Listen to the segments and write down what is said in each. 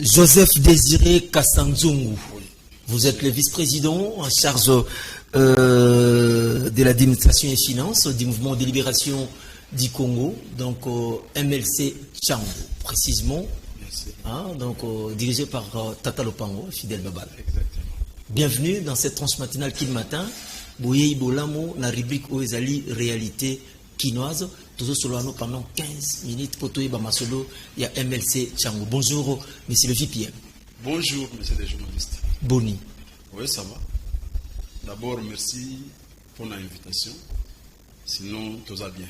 Joseph Désiré Kassanzungu, vous êtes le vice-président en charge de l'administration et finances du mouvement de libération du Congo, donc MLC Tchango, précisément, hein, donc dirigé par Tata Lopango, Fidel Babal. Exactement. Bienvenue dans cette tranche matinale qui le matin, Boye Ibolamo, la rubrique Oezali Réalité Quinoise. Toujours solo pendant 15 minutes pour tout Bamasolo, il y a MLC Tchango. Bonjour, monsieur le VPM. Bonjour, monsieur les journalistes. Boni. Oui, ça va. D'abord, merci pour l'invitation. Sinon, tout va bien.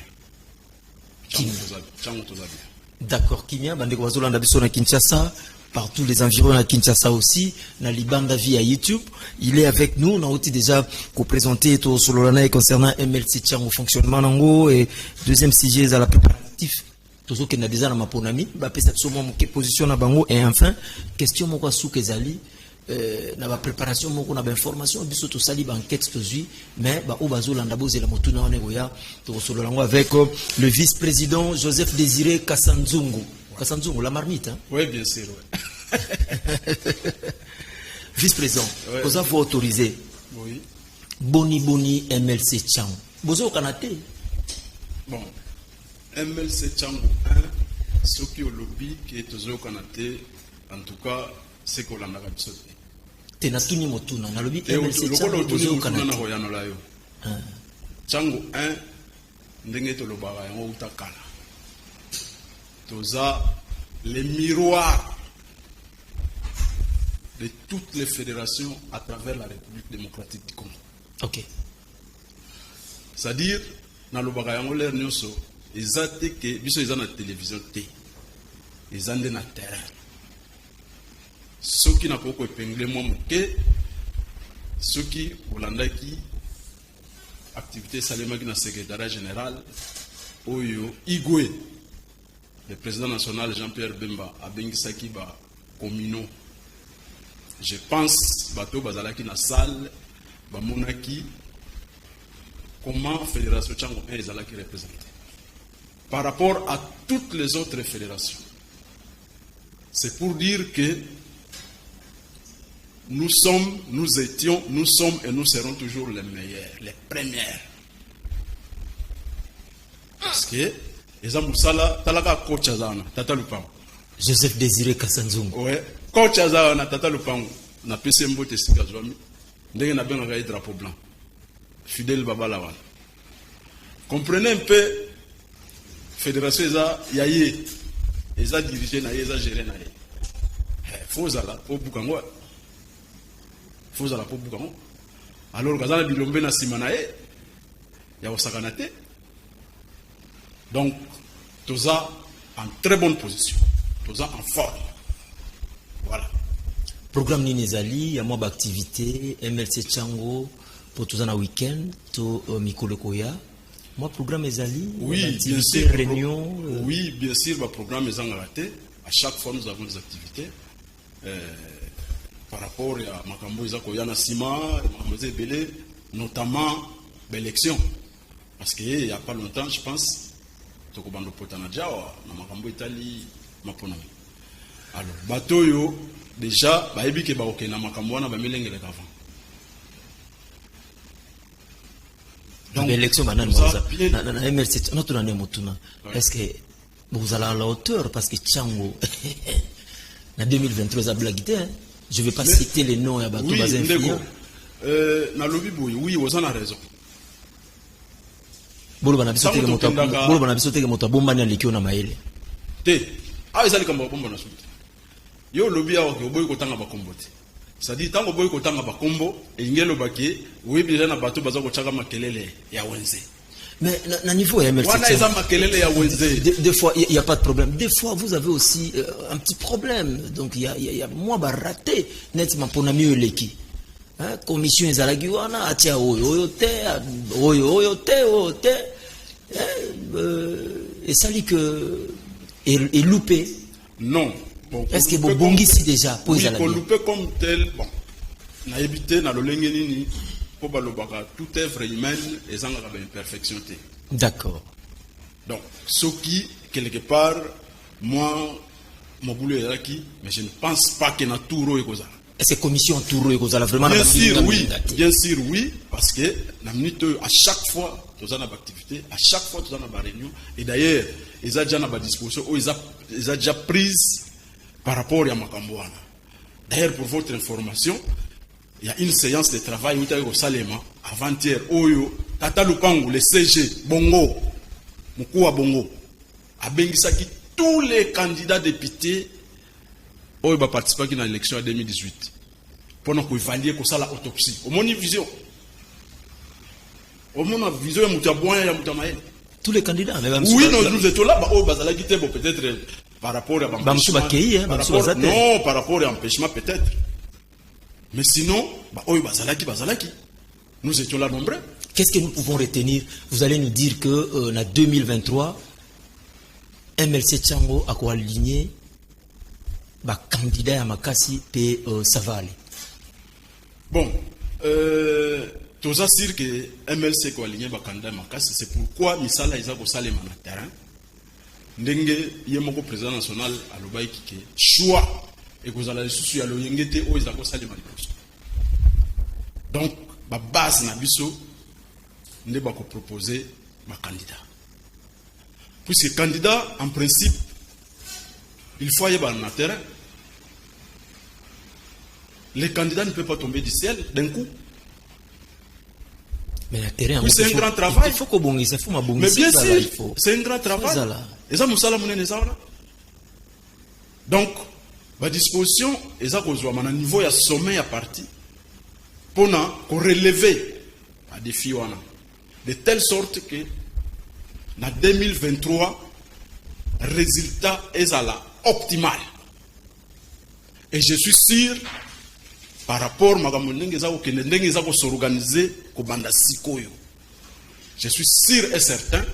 Tchango, tout va bien. D'accord, Kimia, Bandeko Wazolanda Biso na Kinshasa, partout les environs à Kinshasa aussi, na Libanda via YouTube. Il est avec nous, on a aussi déjà présenté tout sur le concernant MLC Tchango fonctionnement nango et deuxième sujet à la préparatif. Tout ce qui est déjà dans ma ponami, bah peut-être sur mon position na bango et enfin question mon quoi sous kezali. Na ba préparation moko na ba information biso to sali ba enquête tozui mais ba o bazolanda bozela motuna wana goya to solo lango avec le vice-président Joseph Désiré Kassanzungu. Kassanzungu la marmite hein? Oui, bien sûr. Ouais. Vice-président, ouais. Vous avez autorisé. Oui. Boni MLC Tchango. Bozo kanate. Bon. MLC Tchango 1 ce qui au lobby qui est toujours kanate en tout cas c'est qu'on l'a biso. Tenatuni motuna na lobi MLC Tchango Tchango bozo kanate. Na hoyano la yo. Tchango 1 ndenge to lobaka yango utakala. Toza les miroirs de toutes les fédérations à travers la République démocratique du Congo. Ok. C'est-à-dire, dans le bagayango l'air nyonso, ils ont été que biso ils ont la télévision té, ils ont na terrain. Ceux qui n'a pas épinglé moi moké, ceux qui Olanda qui activité salema qui na secrétariat général, Oyo Igwe, le président national Jean-Pierre Bemba a bengisaki ba communaux. Je pense bateau bazalaki na salle ba monaki comment fédération Tchango 1 ezalaki représentée par rapport à toutes les autres fédérations. C'est pour dire que nous sommes, nous étions, nous sommes et nous serons toujours les meilleurs, les premières. Parce que les Amoussala, talaka coach azana, Tata Lupango. Joseph Désiré Kassanzungu. Ouais, coach azana, Tata Lupango. Na PC Mbote Sikazwami. Ndenge na benga gaï drapeau blanc. Fidel Babalawan. Comprenez un peu, fédération eza yaye, eza dirigé na eza géré na ye. Fozala po bukango. Fozala po bukango. Alors kazana bilombe na simana ye. Ya osakanate. Donc, Toza en très bonne position. Toza en forme. Voilà. Programme Ninezali, il y a moins d'activités, MLC Tchango, pour tout un week-end, tout Mikolo Koya. Moi, programme Ezali, oui, bien sûr. Réunion. Oui, bien sûr, le programme est en raté. À chaque fois, nous avons des activités. Par rapport à Makambo Koya Nassima, notamment l'élection. Parce qu'il n'y a pas longtemps, je pense, Tokobando Potanadjawa, Makambo Italie, Maponami. Alors, Batoyo, déjà, Baïbi ke Baoke, Namakamboana, Bamelenge le Gavant. Donc, l'élection, est-ce que vous allez à la hauteur? Parce que Tchango, en 2023, je ne vais pas citer les noms à Batou Bazin. Na lobby boy, oui, vous en avez raison. Bolo na biso teke moto bomba na likio na maele. Te. Ah, ezali kamba bomba na suite. Yo lobby awo ke boy ko tanga ba kombo te. C'est-à-dire tango boy ko tanga ba kombo, e ngelo baki, oui déjà na bato baza ko chaka makelele ya wenze. Mais na niveau ya MLC. Wana eza makelele ya wenze. Des fois il y a pas de problème. Des fois vous avez aussi un petit problème. Donc il y a moi ba raté nettement pour na mieux leki. Hein, commission ezalaki wana atia oyo te et ça dit que est loupé. Non. Bon, est-ce que bon bongisi déjà pour oui, pour loupé comme tel bon. Na évité na lolenge nini pour balobaka toute œuvre humaine et en a une perfection. D'accord. Donc ce qui quelque part moi Mobulu Eraki, mais je ne pense pas que na touro et cosa. Est-ce que commission touro et cosa vraiment Bien sûr, oui, parce que na minute à chaque fois, nous avons activité, à chaque fois, nous avons réunion. Et d'ailleurs, ils ont déjà une disposition, ils ont déjà prise par rapport à Makambouana. D'ailleurs, pour votre information, il y a une séance de travail au Salema, avant-hier, Oyo, Tata Lupangu, le CG, Bongo, Moukoua Bongo, a bengisaki tous les candidats députés Oyo va participer à l'élection en 2018. Pendant qu'on évalue ça la autopsie. Au moins une vision. Au moins une vision, il y a Moutamaï. Tous les candidats. Oui, nous étions là, peut-être par rapport à l'empêchement. Non, par rapport à l'empêchement, peut-être. Mais sinon, nous étions là nombreux. Qu'est-ce que nous pouvons retenir? Vous allez nous dire que en 2023, MLC Tchango a quoi aligné candidat à Makassi et ça va aller. Bon, tous assurent que MLC a aligné candidat à Makassi, c'est pourquoi Misala Isa Kosale na terrain. Ndenge yemoko président national à l'Obaï qui choix et que vous allez soucier à l'Oyengete ou Isa Kosale Maniposto. Donc, la base na biso ne va pas proposer ma candidat. Puisque candidat, en principe, il faut y avoir un terrain. Les candidats ne peuvent pas tomber du ciel d'un coup. Mais le terrain, oui, c'est un grand travail. Il faut qu'on bonge, il faut ma bonge. Mais bien sûr, c'est un grand travail. Et ça, Moussala Mounen donc, la disposition, et ça, qu'on soit à niveau, il y a sommet à partir pour qu'on relever à défi de telle sorte que en 2023, le résultat est à la optimale. Et je suis sûr, par rapport à s'organiser, je suis sûr et certain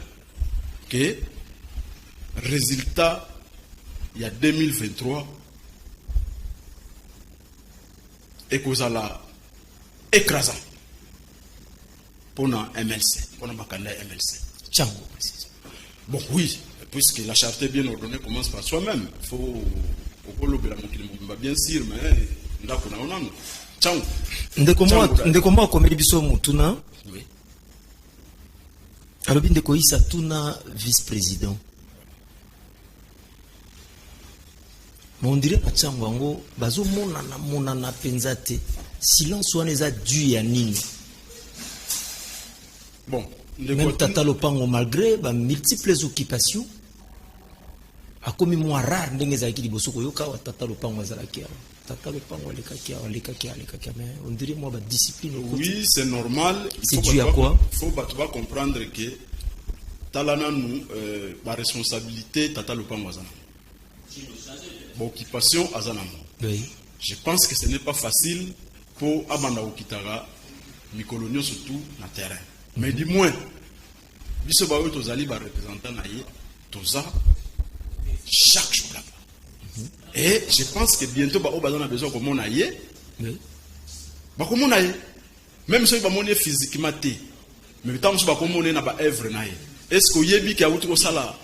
que le résultat, il y a 2023, est écrasant pour un MLC, pour un candidat MLC. Tchango. Bon, oui, puisque la charte bien ordonnée commence par soi-même. Il faut bien sûr, mais là, on a Tchango. Ndeko komeli biso mutuna. Oui. Alors, ndeko isa tuna vice-président. Mais on dirait que Tchango ango bazo monana penzate. Silence wana eza dû ya nini. Bon, même Tata Lopango malgré multiples occupations a commis moins rare ndenge ezalaki liboso koyoka wa Tata Lopango azalaki awa. Tata Lopango alekaki mais on dirait moi discipline. Oui, c'est normal. C'est dû à quoi? Il faut comprendre que talana nous la responsabilité Tata Lopango azana. Occupation azana. Oui. Je pense que ce n'est pas facile pour Abanda Okitara, Mikolonio surtout, na terrain. Mais du moins, biso ba oyo tozali ba représentant na ye, toza chaque jour là-bas. Et je pense que bientôt ba oyo a besoin comme on a ye. Ba comme on a ye. Même si ba moni physiquement té. Mais tant que ba comme on est na ba œuvre na ye. Est-ce que yebi ki a outi ko sala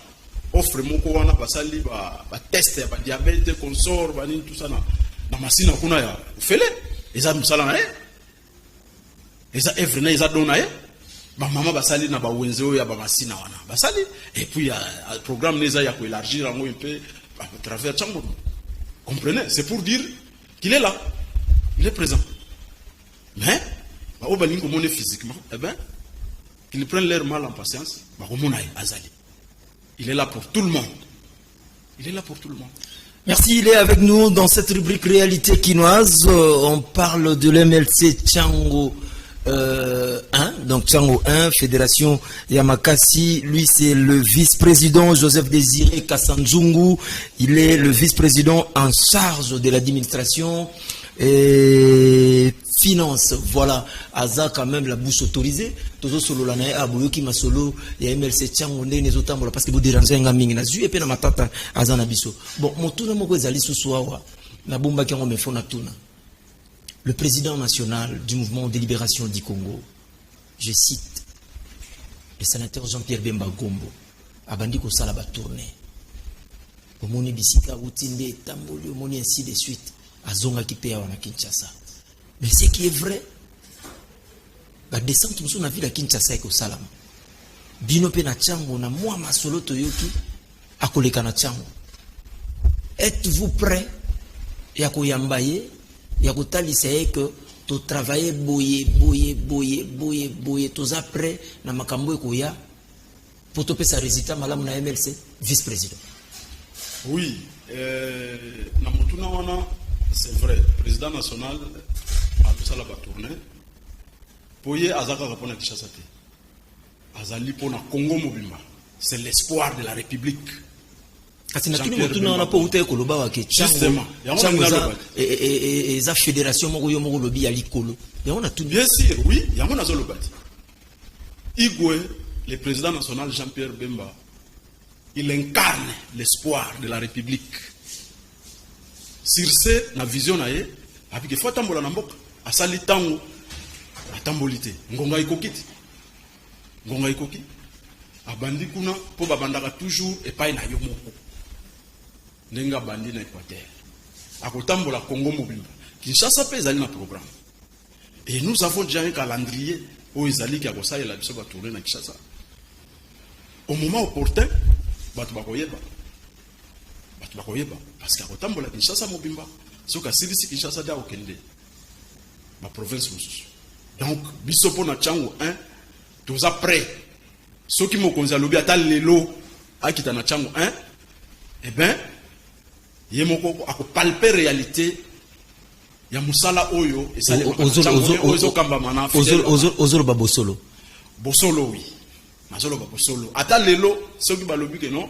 offre moko wana basali ba test ya ba diabète consort ba ni tout ça na machine kuna ya. Fele eza musala na ye. Eza œuvre na eza dona ye. Ma maman basali na ba wenzo ya ba masina wana basali et puis le programme neza ya ko élargir un peu à travers Tchango. Comprenez, c'est pour dire qu'il est là, il est présent. Mais ba obaling ko moné physiquement, eh ben qu'ils prennent leur mal en patience, ba ko mona azali. Il est là pour tout le monde. Il est là pour tout le monde. Merci, il est avec nous dans cette rubrique réalité quinoise. On parle de l'MLC Tchango 1, donc Tchango 1, Fédération Yamakasi. Lui, c'est le vice-président Joseph Désiré Kassanzungu. Il est le vice-président en charge de l'administration et finance. Voilà, Aza quand même la bouche autorisée. Tozo solo la nae aboyoki masolo ya MLC Tchango ndene zotambola parce que vous dérangez nga mingi na zu et pe na matata Aza na biso. Bon, motuna moko ezali susuawa na bomba ki ngo mefona tuna. Le président national du mouvement de libération du Congo, je cite, le sénateur Jean-Pierre Bemba Gombo, a bandi ko sala ba tournée. omoni bisika utinde tamboli omoni ainsi de suite azonga kipea wana Kinshasa. Mais ce qui est vrai, ba descente musu na ville ya Kinshasa eko salama. Bino pe na chango na mwa masolo toyoki akoleka na chango. Êtes-vous prêt ya koyambaye ya kotalisa que to travailler boye toza prêt na makambo ekoya pour topé sa résultat malamu na MLC vice-président. Oui, na mutuna wana c'est vrai, président national a tout ça la tournée. Poye azaka rapona Kinshasa te. Azali pona Congo Mobimba. C'est l'espoir de la République. Kasi na tuni mutuna wana po ute koloba wa ke chango. Eza fédération moko yo moko lobi ya likolo. Bien sûr, oui, yango nazo lobati. Igwe, le président national Jean-Pierre Bemba, il incarne l'espoir de la République. Sur ce, na vision na ye, avec que faut tambola na mboka, asali tango, atambolité, ngonga ikokiti. Ngonga ikoki. Abandi kuna po babandaka toujours epai na yo moko. Nenga bandi na Équateur. Akotambola Congo Mobimba. Kinshasa pe ezali na programme. Et nous avons déjà un calendrier où ezali ki akosa la biso ba tourner na Kinshasa. Au moment opportun, batu bakoyeba. Parce qu'akotambola Kinshasa Mobimba, soka silisi Kinshasa da okende. Ma province mususu. Donc biso po na chango 1 toza prêt. Ceux qui m'ont conseillé à ata lelo akita na chango 1, eh ben yemoko ako palper réalité ya musala oyo et ça ozo kamba mana ozolo ba bosolo oui mazolo ba bosolo ata lelo ceux qui balobi que non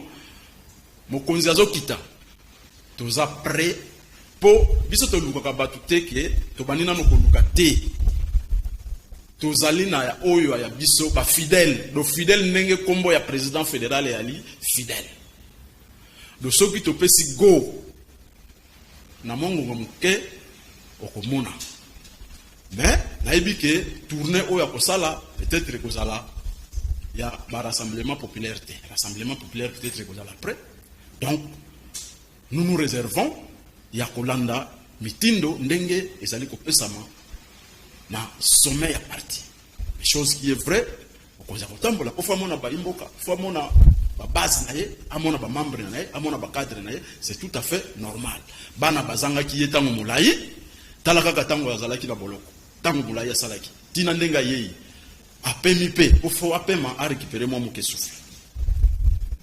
mokonzi azo kita toza prêt po biso to luka batu teke to banina no koluka te tozali na ya oyo ya biso ba fidèle do fidèle ndenge kombo ya président fédéral ya ali fidèle do soki to pesi go na mongo ngomuke okomona mais naibi ke tourner oyo akosala peut-être kozala ya ba rassemblement populaire peut-être kozala après. Donc nous nous réservons ya kolanda mitindo ndenge ezali kopesama na sommet ya parti. Chose qui est vraie, au Kozakotambola, au Famona Baimboka, Famona base naye, amona ba membre naye, amona ba cadre naye, c'est tout à fait normal. Bana bazanga ki est tango moulayi, talaka katango yazalaki na boloko, tango moulayi salaki. Tina ndenga yei, apemi pe, au fo apema a récupérer moi moke souffle.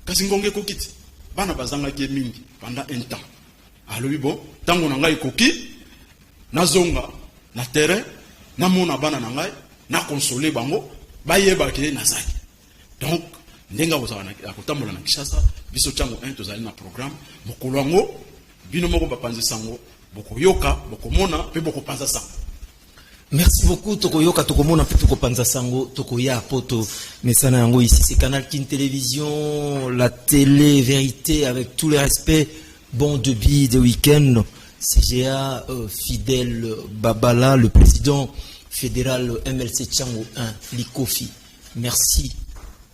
Kasi ngonge kokiti, bana bazanga ki mingi pendant un temps. Alors bon, tango nangai koki, na zonga, na terrain, na mona bana nangai, na consoler bango, bayeba ke nazaki. Donc ndenga ozana akotambola na Kinshasa biso chango 1 tozali na programme mokolwango bino moko bapanze sango bokoyoka bokomona pe bokopanza sango. Merci beaucoup tokoyoka tokomona pe tokopanza sango tokoya poto mesana yango ici c'est Canal King Télévision, la télé vérité avec tous les respects, bon débit de week-end. CGA Fidèle Babala, le président fédéral MLC Chango 1 Likofi. Merci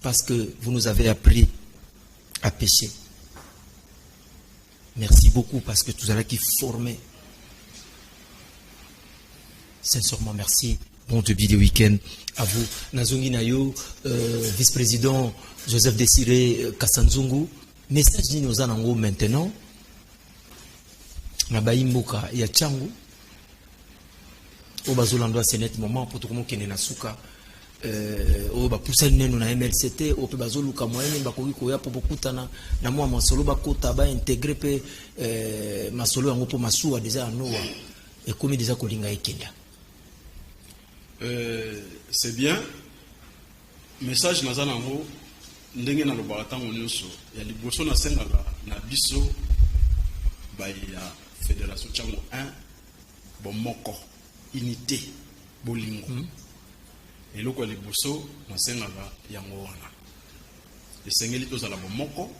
parce que vous nous avez appris à pêcher. Merci beaucoup parce que tout à l'heure qui formait. Sincèrement, merci. Bon début de week-end à vous. Nazongi Nayo, vice-président Joseph Désiré Kassanzungu. Message ni nos anango maintenant. Nabaimboka ya Chango. Obazolando senet moment pour tout le monde qui est na suka. Oba poussa neno na MLCT ope bazoluka moyenne bakoki koya po bokutana na mwa masolo bakota ba intégrer pe masolo yango po masuwa déjà anowa et comme déjà kolinga ekenda. C'est bien. Message nazana ngo ndenge na lobaka tango nyonso ya liboso na sengaka na biso ba ya fédération Chango 1 bomoko unité bolingo. Et loko liboso na sengaka yango wana. Esengeli tozala bomoko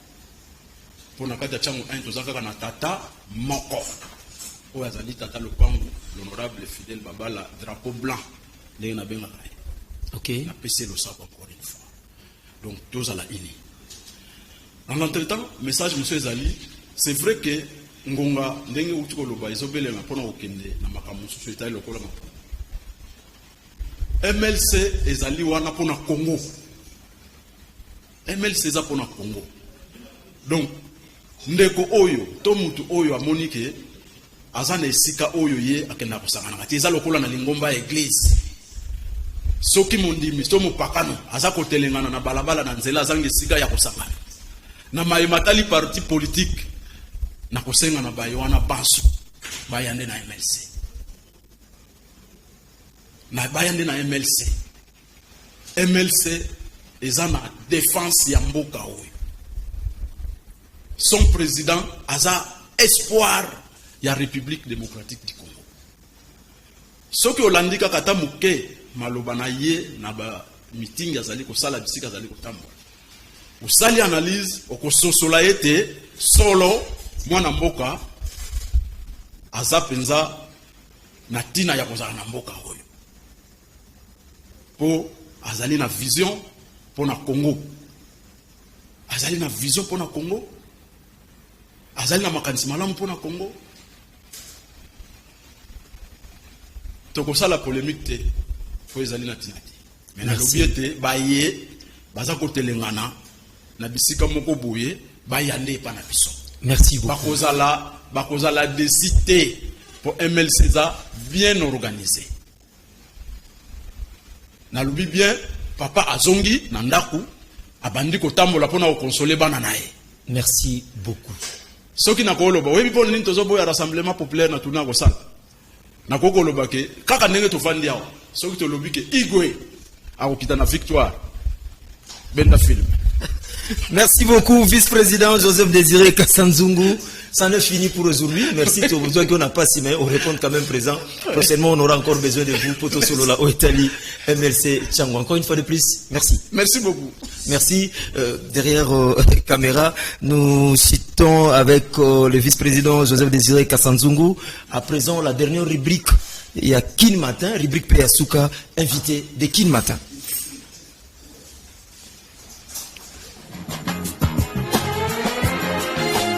pona kata Chango 1 tozaka na tata moko. O azali tata lopango l'honorable Fidèle Babala drapeau blanc ndenge na benga. OK. Na PC le savoir encore une fois. Donc tozala ini. En l'entretemps, message monsieur Zali, c'est vrai que ngonga ndenge uti koloba ezobele na pona okende na makambo susu etali lokola mapo MLC ezali wana pona Congo. MLC eza pona Congo. Donc ndeko oyo to mutu oyo amonike azana esika oyo ye akenda kusangana kati eza lokola na lingomba ya église. Soki mondimi to mopakano aza kotelengana na balabala na nzela azanga esika ya kusangana. Na mayematali parti politique na kosenga na bayo wana banso bayande na MLC. Na bayande na MLC. MLC eza na défense ya mboka oyo. Son président aza espoir ya République démocratique du Congo. Soki olandika kata muke maloba na ye na ba meeting azali ko sala bisika azali ko tambola. Usali analyse okososola ete solo mwana mboka aza penza na tina ya kozala na mboka oyo. Po azali na vision pour na Congo. Azali na vision pour na Congo. Azali na makanisi malamu pour na Congo. Toko sala polémique te fo ezali na tina te. Mais na lobiete baye baza ko telengana na bisika moko boye bayande pa na biso. Merci beaucoup. Bakozala décider pour MLC bien organisé. Na lobi bien papa azongi na ndaku abandi ko tambola pona ko consoler bana nae. Merci beaucoup. Soki na koloba webi pona nini tozo boya rassemblement populaire na tuna ko sala. Na ko koloba ke kaka ndenge to fandi awo. Soki to lobi ke Igwe akokita na victoire. Benda film. Merci beaucoup, vice-président Joseph Désiré Kassanzungu. Ça n'est fini pour aujourd'hui. Merci de besoin qu'on n'a pas si, mais on répond quand même présent. Prochainement, on aura encore besoin de vous. Poto Solo la Oetali, MLC Tchango. Encore une fois de plus, merci. Merci beaucoup. Merci. Derrière caméra, nous citons avec le vice-président Joseph Désiré Kassanzungu. À présent, la dernière rubrique. Il y a Kin Matin, rubrique Péasuka, invité de Kin Matin.